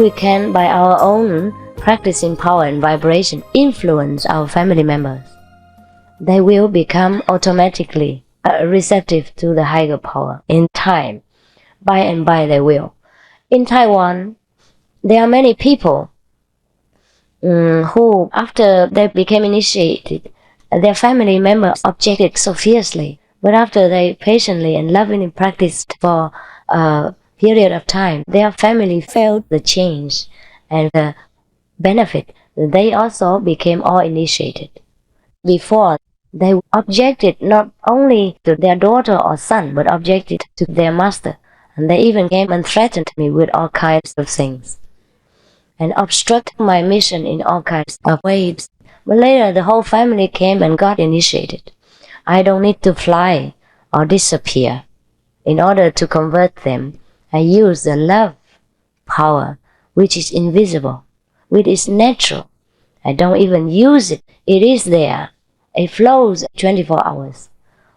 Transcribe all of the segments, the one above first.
we can, by our own practicing power and vibration, influence our family members, they will become automatically receptive to the higher power in time. By and by they will. In Taiwan, there are many people who, after they became initiated, their family members objected so fiercely. But after they patiently and lovingly practiced for a period of time, their family felt the change and the benefit. They also became all initiated. Before, they objected not only to their daughter or son, but objected to their master. And they even came and threatened me with all kinds of things and obstruct my mission in all kinds of ways. But later, the whole family came and got initiated. I don't need to fly or disappear. In order to convert them, I use the love power, which is invisible, which is natural. I don't even use it. It is there. It flows 24 hours.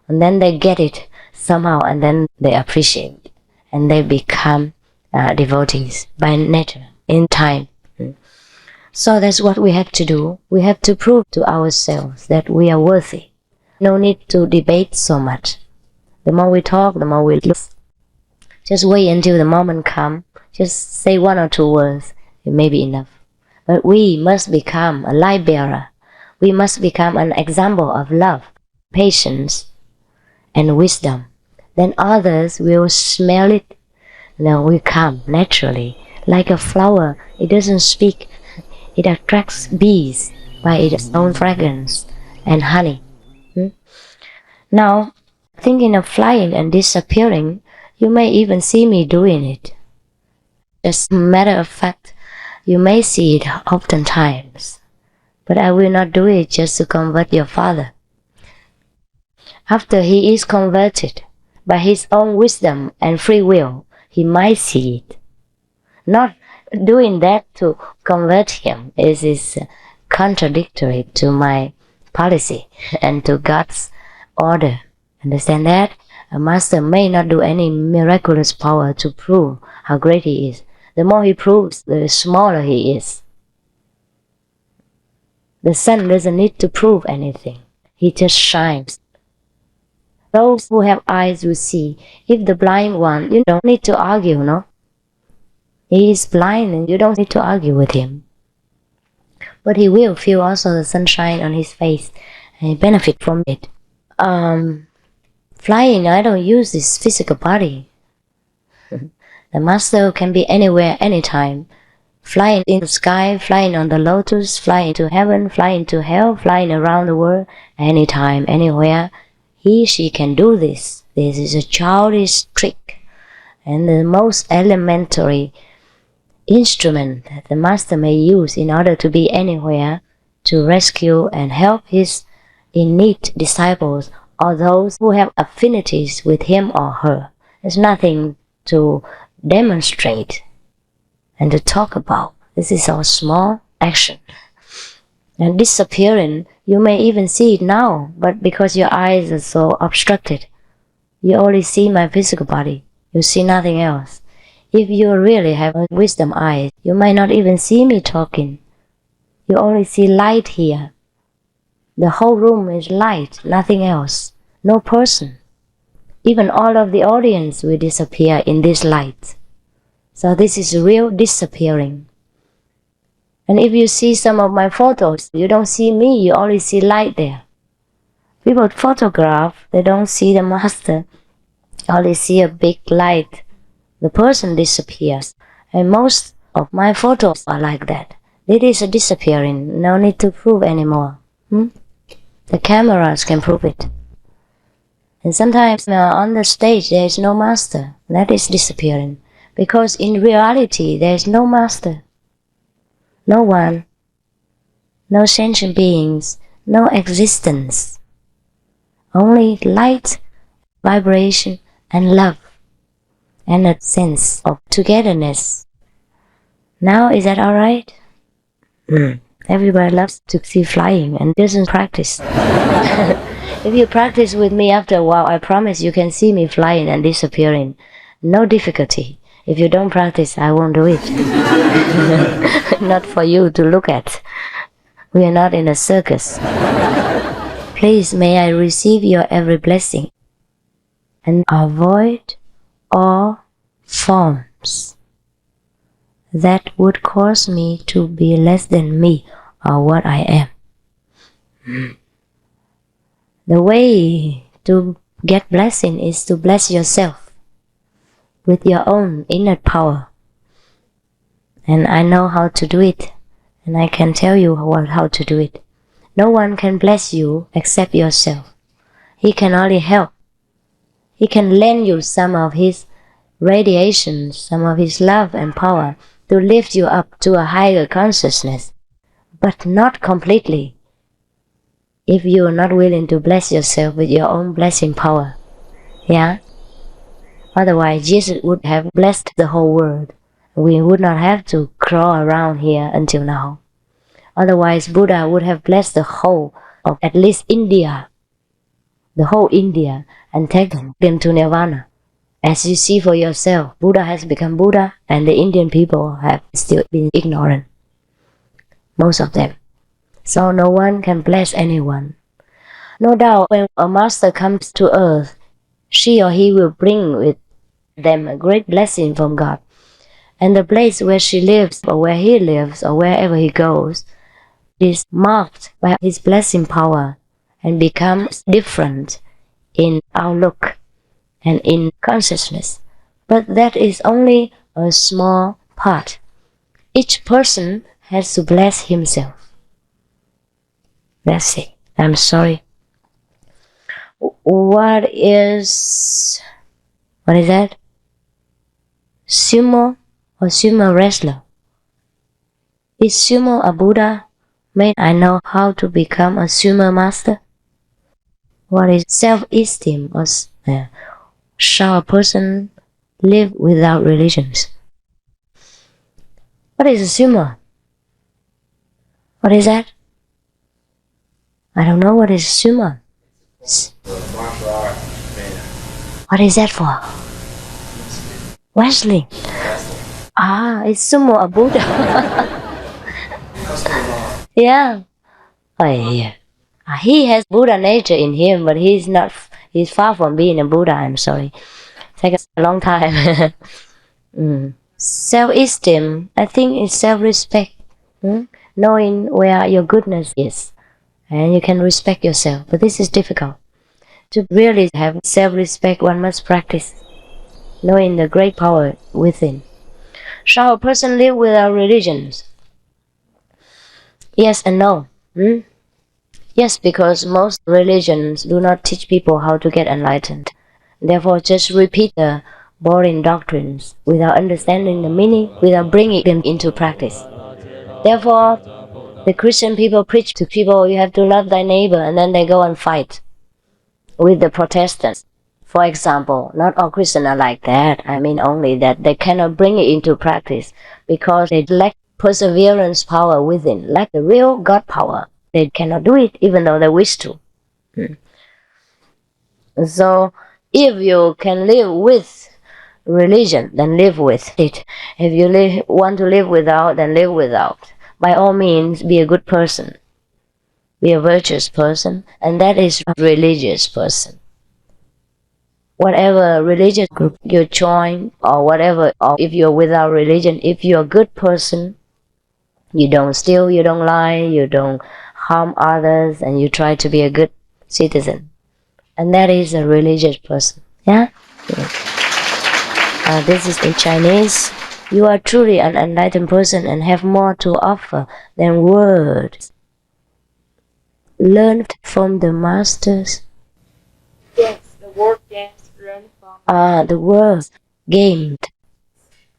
And then they get it somehow, and then they appreciate it. And they become devotees by nature, in time. So that's what we have to do. We have to prove to ourselves that we are worthy. No need to debate so much. The more we talk, the more we look. Just wait until the moment comes. Just say one or two words. It may be enough. But we must become a light bearer. We must become an example of love, patience, and wisdom. Then others will smell it. Then will come naturally. Like a flower, it doesn't speak. It attracts bees by its own fragrance and honey. Now, thinking of flying and disappearing, you may even see me doing it. As a matter of fact, you may see it oftentimes. But I will not do it just to convert your father. After he is converted, by his own wisdom and free will, he might see it. Not doing that to convert him is contradictory to my policy and to God's order. Understand that? A master may not do any miraculous power to prove how great he is. The more he proves, the smaller he is. The sun doesn't need to prove anything. He just shines. Those who have eyes will see. If the blind one, you don't need to argue, no? He is blind and you don't need to argue with him. But he will feel also the sunshine on his face and benefit from it. Flying, I don't use this physical body. The master can be anywhere, anytime. Flying in the sky, flying on the lotus, flying to heaven, flying to hell, flying around the world, anytime, anywhere. She can do this. This is a childish trick. And the most elementary instrument that the master may use in order to be anywhere to rescue and help his in-need disciples or those who have affinities with him or her. There's nothing to demonstrate and to talk about. This is our small action. And disappearing, you may even see it now, but because your eyes are so obstructed, you only see my physical body. You see nothing else. If you really have a wisdom eye, you might not even see me talking. You only see light here. The whole room is light, nothing else. No person. Even all of the audience will disappear in this light. So this is real disappearing. And if you see some of my photos, you don't see me, you only see light there. People photograph, they don't see the master, only see a big light. The person disappears. And most of my photos are like that. It is a disappearing, no need to prove anymore. The cameras can prove it. And sometimes on the stage there is no master. That is disappearing. Because in reality there is no master. No one. No sentient beings. No existence. Only light, vibration, and love. And a sense of togetherness. Now, is that alright? Everybody loves to see flying and doesn't practice. If you practice with me after a while, I promise you can see me flying and disappearing. No difficulty. If you don't practice, I won't do it. Not for you to look at. We are not in a circus. Please, may I receive your every blessing and avoid all forms that would cause me to be less than me or what I am. The way to get blessing is to bless yourself with your own inner power. And I know how to do it, and I can tell you how to do it. No one can bless you except yourself. He can only help. He can lend you some of his radiation, some of his love and power to lift you up to a higher consciousness, but not completely. If you are not willing to bless yourself with your own blessing power, yeah? Otherwise, Jesus would have blessed the whole world. We would not have to crawl around here until now. Otherwise, Buddha would have blessed the whole of at least India, the whole India, and taken them to Nirvana. As you see for yourself, Buddha has become Buddha, and the Indian people have still been ignorant. Most of them. So no one can bless anyone. No doubt when a master comes to earth, she or he will bring with them a great blessing from God. And the place where she lives, or where he lives, or wherever he goes, is marked by his blessing power and becomes different in outlook and in consciousness. But that is only a small part. Each person has to bless himself. That's it. I'm sorry. What is that? Sumo or sumo wrestler? Is sumo a Buddha? May I know how to become a sumo master? What is self-esteem? Or shall a person live without religions? What is a sumo? What is that? I don't know what is sumo. What is that for? Wrestling. Is sumo a Buddha? Yeah. He has Buddha nature in him, but he's far from being a Buddha, I'm sorry. Takes a long time. Self-esteem, I think it's self-respect. Knowing where your goodness is. And you can respect yourself. But this is difficult. To really have self-respect, one must practice. Knowing the great power within. Shall a person live without religions? Yes and no. Yes, because most religions do not teach people how to get enlightened. Therefore, just repeat the boring doctrines without understanding the meaning, without bringing them into practice. Therefore, the Christian people preach to people, you have to love thy neighbor, and then they go and fight with the Protestants. For example, not all Christians are like that. I mean only that they cannot bring it into practice because they lack perseverance power within, lack the real God power. They cannot do it even though they wish to. So, if you can live with religion, then live with it. If you want to live without, then live without. By all means, be a good person. Be a virtuous person, and that is a religious person. Whatever religious group you join, or whatever, or if you're without religion, if you're a good person, you don't steal, you don't lie, you don't harm others, and you try to be a good citizen. And that is a religious person. Yeah? This is in Chinese. You are truly an enlightened person and have more to offer than words. Learn from the masters. Yes, the word dance. The word gained.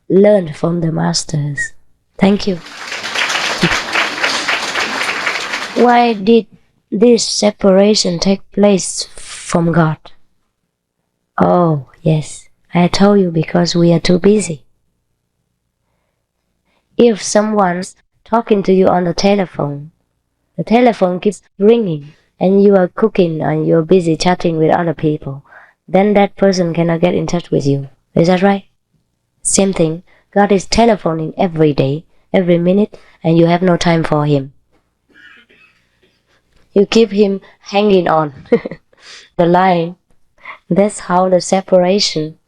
Learn from the masters. Thank you. Why did this separation take place from God? Oh, yes. I told you because we are too busy. If someone's talking to you on the telephone keeps ringing, and you are cooking and you're busy chatting with other people, then that person cannot get in touch with you. Is that right? Same thing, God is telephoning every day, every minute, and you have no time for Him. You keep Him hanging on the line. That's how the separation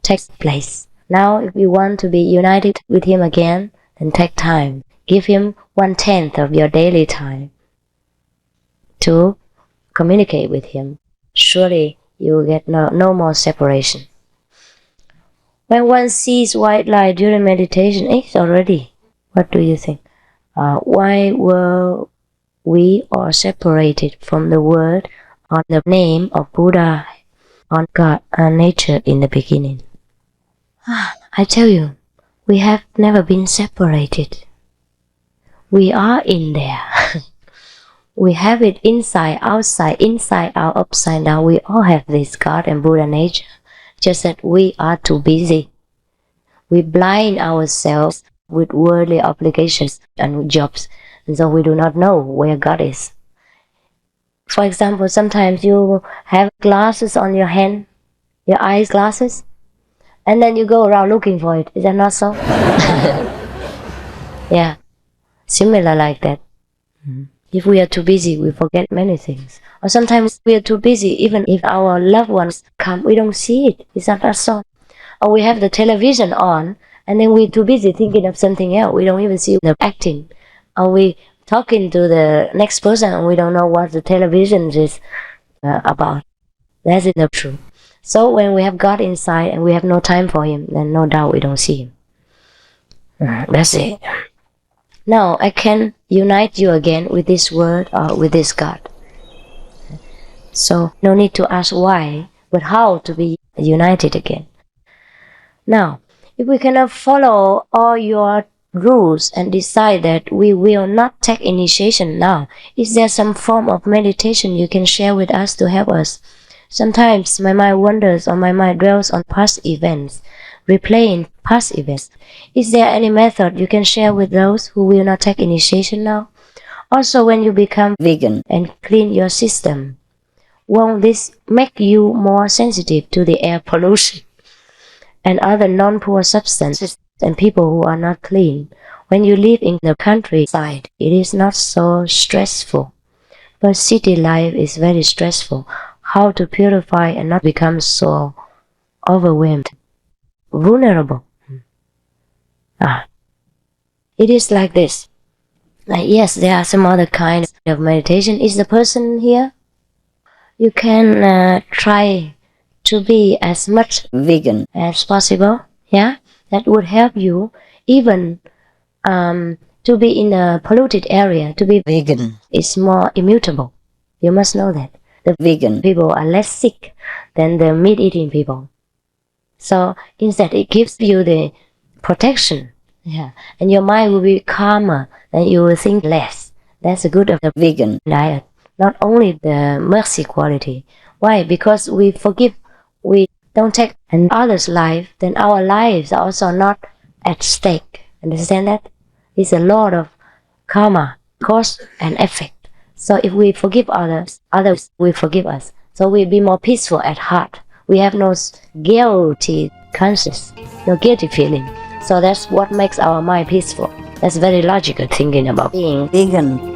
takes place. Now, if you want to be united with Him again, then take time. Give Him 1/10 of your daily time to communicate with Him. Surely you will get no more separation. When one sees white light during meditation, it's already. What do you think? Why were we all separated from the word or the name of Buddha, on God and nature in the beginning? I tell you, we have never been separated. We are in there. We have it inside, outside, inside out, upside down. We all have this God and Buddha nature. Just that we are too busy. We blind ourselves with worldly obligations and jobs, and so we do not know where God is. For example, sometimes you have glasses on your hand, your eyes glasses, and then you go around looking for it. Is that not so? Yeah, similar like that. If we are too busy, we forget many things. Or sometimes we are too busy, even if our loved ones come, we don't see it. Is that not so? Or we have the television on, and then we're too busy thinking of something else. We don't even see the acting. Or we talking to the next person, and we don't know what the television is about. That's the truth. So when we have God inside and we have no time for Him, then no doubt we don't see Him. That's it. Now I can unite you again with this word or with this God. So no need to ask why, but how to be united again. Now, if we cannot follow all your rules and decide that we will not take initiation now, is there some form of meditation you can share with us to help us? Sometimes my mind wanders or my mind dwells on past events, replaying past events. Is there any method you can share with those who will not take initiation now? Also, when you become vegan and clean your system, won't this make you more sensitive to the air pollution and other non-pure substances and people who are not clean? When you live in the countryside, it is not so stressful. But city life is very stressful. How to purify and not become so overwhelmed, vulnerable? It is like this. Yes, there are some other kind of meditation. Is the person here? You can try to be as much vegan as possible. Yeah, that would help you. Even to be in a polluted area, to be vegan is more immutable. You must know that. The vegan people are less sick than the meat-eating people. So instead, it gives you the protection. Yeah, and your mind will be calmer, and you will think less. That's the good of the vegan diet. Not only the mercy quality. Why? Because we forgive, we don't take an other's life, then our lives are also not at stake. Understand that? It's a law of karma, cause and effect. So if we forgive others, others will forgive us. So we'll be more peaceful at heart. We have no guilty conscience, no guilty feeling. So that's what makes our mind peaceful. That's very logical thinking about being vegan.